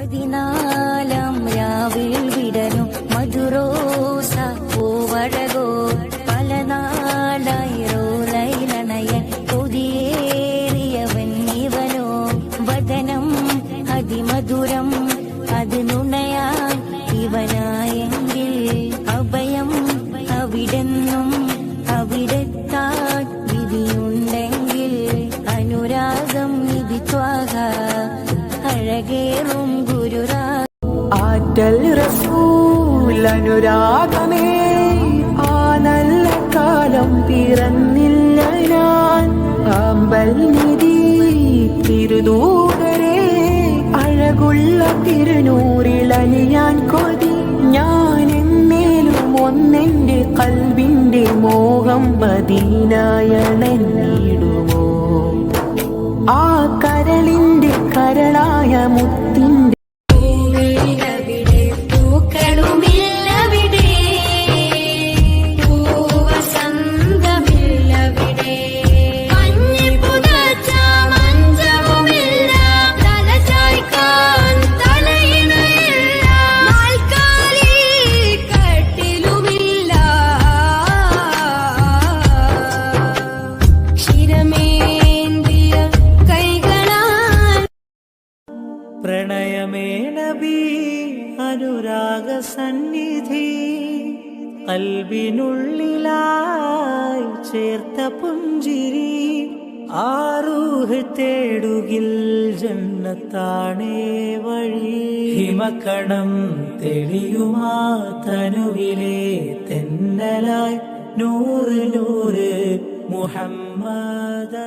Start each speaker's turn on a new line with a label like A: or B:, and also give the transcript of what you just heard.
A: 14 രാവിൽ വിടരും മധുരോസ പൂവഴകോ പല നാളായി റോലൈലണയൻ കൊതിയേറിയവൻ ഇവനോ വദനം അതിമധുരം അത് നുണയാൻ ഇവനായെങ്കിൽ അഭയം അവിടെന്നും അവിടെത്താൻ വിധിയുണ്ടെങ്കിൽ അനുരാഗം നിധി ത്വാഹ അഴകേറും ഗുരുരാ
B: ആറ്റൽ റസൂൽ അനുരാഗമേ ആ നല്ല കാലം പിറന്നില്ല ഞാൻ ആമ്പൽ നിധി തിരുദൂതരേ അഴകുള്ള തിരുനൂറിലലിയാൻ കൊതി ഞാൻ എന്നേലും ഒന്നെന്റെ കൽബിന്റെ മോഹം മദീനയണഞ്ഞിടുമോ ആ കരളിന്റെ കരളായ മുത്തിന്റെ
C: പ്രണയമേ നബി അനുരാഗ സന്നിധി കൽബിനുള്ളിലായി ചേർത്ത പുഞ്ചിരി ആറൂഹ് തേടുകിൽ ജന്നത്താണേ വഴി ഹിമക്കണം തെളിയുമാ തനുവിലെ തെന്നലായി നൂറ് നൂറ് മുഹമ്മദ്